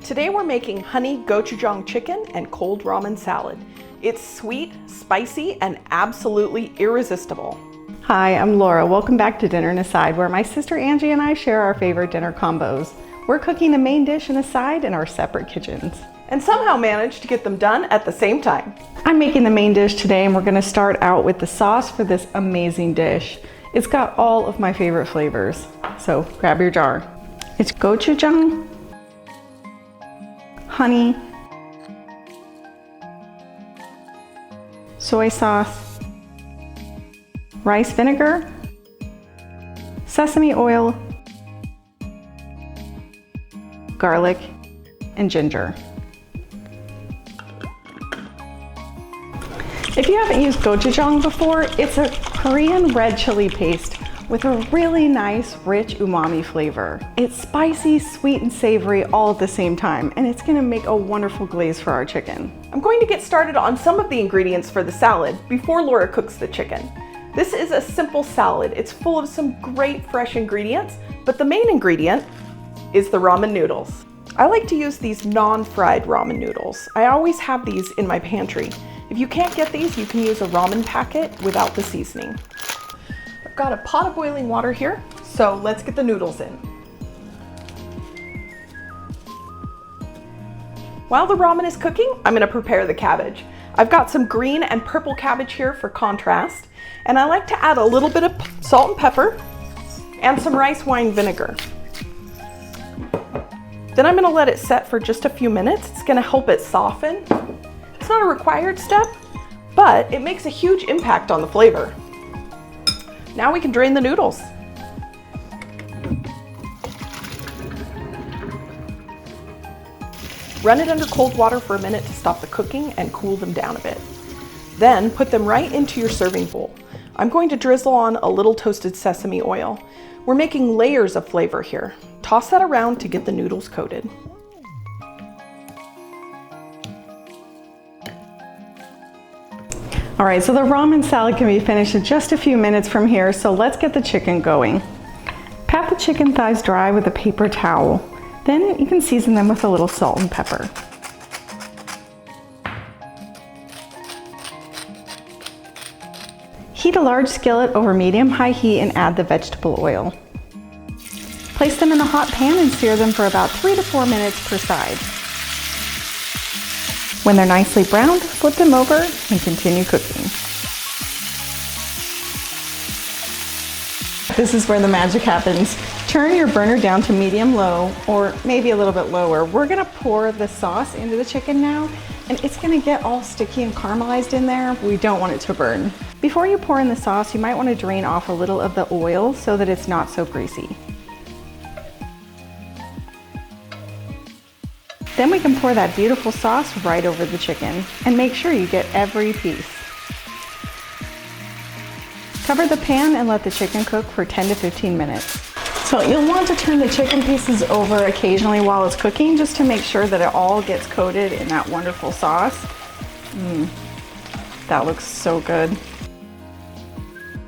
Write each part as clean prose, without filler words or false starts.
Today we're making honey gochujang chicken and cold ramen salad. It's sweet, spicy, and absolutely irresistible. Hi, I'm Laura. Welcome back to Dinner and a Side, where my sister Angie and I share our favorite dinner combos. We're cooking the main dish and a side in our separate kitchens, And somehow managed to get them done at the same time. I'm making the main dish today, and we're going to start out with the sauce for this amazing dish. It's got all of my favorite flavors, so grab your jar. It's gochujang, honey, soy sauce, rice vinegar, sesame oil, garlic, and ginger. If you haven't used gochujang before, it's a Korean red chili paste with a really nice, rich umami flavor. It's spicy, sweet, and savory all at the same time, and it's gonna make a wonderful glaze for our chicken. I'm going to get started on some of the ingredients for the salad before Laura cooks the chicken. This is a simple salad. It's full of some great fresh ingredients, but the main ingredient is the ramen noodles. I like to use these non-fried ramen noodles. I always have these in my pantry. If you can't get these, you can use a ramen packet without the seasoning. I've got a pot of boiling water here, so let's get the noodles in. While the ramen is cooking, I'm gonna prepare the cabbage. I've got some green and purple cabbage here for contrast, and I like to add a little bit of salt and pepper and some rice wine vinegar. Then I'm gonna let it set for just a few minutes. It's gonna help it soften. It's not a required step, but it makes a huge impact on the flavor. Now we can drain the noodles. Run it under cold water for a minute to stop the cooking and cool them down a bit. Then put them right into your serving bowl. I'm going to drizzle on a little toasted sesame oil. We're making layers of flavor here. Toss that around to get the noodles coated. All right, so the ramen salad can be finished in just a few minutes from here, so let's get the chicken going. Pat the chicken thighs dry with a paper towel. Then you can season them with a little salt and pepper. Heat a large skillet over medium-high heat and add the vegetable oil. Place them in a hot pan and sear them for about 3 to 4 minutes per side. When they're nicely browned, flip them over and continue cooking. This is where the magic happens. Turn your burner down to medium-low, or maybe a little bit lower. We're gonna pour the sauce into the chicken now, and it's gonna get all sticky and caramelized in there. We don't want it to burn. Before you pour in the sauce, you might want to drain off a little of the oil so that it's not so greasy. Then we can pour that beautiful sauce right over the chicken, and make sure you get every piece. Cover the pan and let the chicken cook for 10 to 15 minutes. So you'll want to turn the chicken pieces over occasionally while it's cooking, just to make sure that it all gets coated in that wonderful sauce. That looks so good.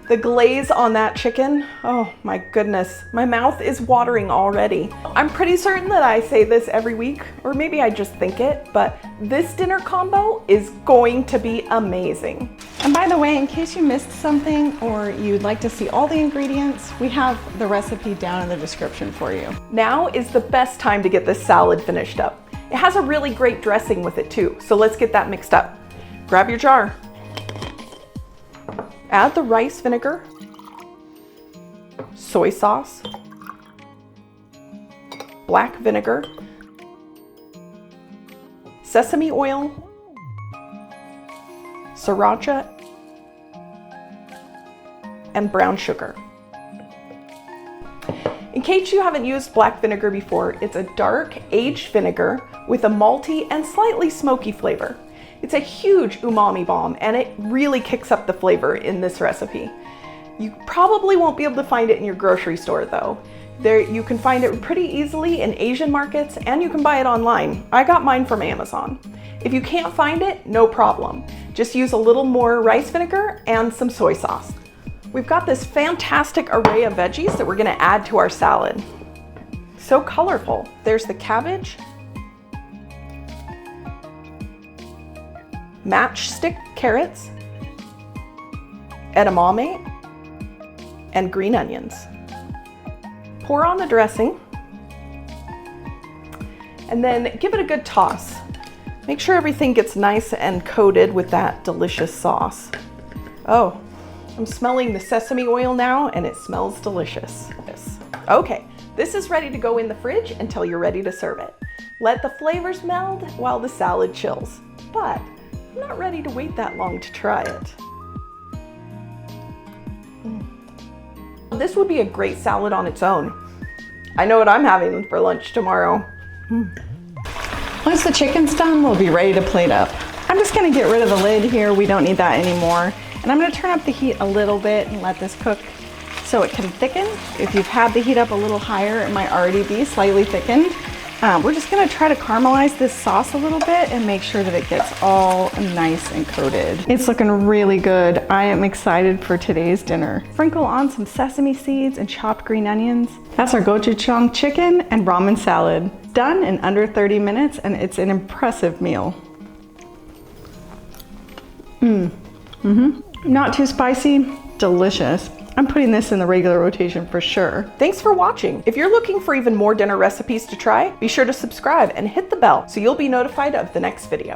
The glaze on that chicken, oh my goodness, my mouth is watering already. I'm pretty certain that I say this every week, or maybe I just think it, but this dinner combo is going to be amazing. And by the way, in case you missed something or you'd like to see all the ingredients, we have the recipe down in the description for you. Now is the best time to get this salad finished up. It has a really great dressing with it too, so let's get that mixed up. Grab your jar. Add the rice vinegar, soy sauce, black vinegar, sesame oil, sriracha, and brown sugar. In case you haven't used black vinegar before, it's a dark, aged vinegar with a malty and slightly smoky flavor. It's a huge umami bomb, and it really kicks up the flavor in this recipe. You probably won't be able to find it in your grocery store though. You can find it pretty easily in Asian markets, and you can buy it online. I got mine from Amazon. If you can't find it, no problem. Just use a little more rice vinegar and some soy sauce. We've got this fantastic array of veggies that we're gonna add to our salad. So colorful. There's the cabbage, matchstick carrots, edamame, and green onions. Pour on the dressing and then give it a good toss. Make sure everything gets nice and coated with that delicious sauce. Oh, I'm smelling the sesame oil now and it smells delicious. Okay, this is ready to go in the fridge until you're ready to serve it. Let the flavors meld while the salad chills. But I'm not ready to wait that long to try it. This would be a great salad on its own. I know what I'm having for lunch tomorrow. Once the chicken's done, we'll be ready to plate up. I'm just gonna get rid of the lid here. We don't need that anymore. And I'm gonna turn up the heat a little bit and let this cook so it can thicken. If you've had the heat up a little higher, it might already be slightly thickened. We're just gonna try to caramelize this sauce a little bit and make sure that it gets all nice and coated. It's looking really good. I am excited for today's dinner. Sprinkle on some sesame seeds and chopped green onions. That's our gochujang chicken and ramen salad. Done in under 30 minutes, and it's an impressive meal. Not too spicy, delicious. I'm putting this in the regular rotation for sure. Thanks for watching. If you're looking for even more dinner recipes to try, be sure to subscribe and hit the bell so you'll be notified of the next video.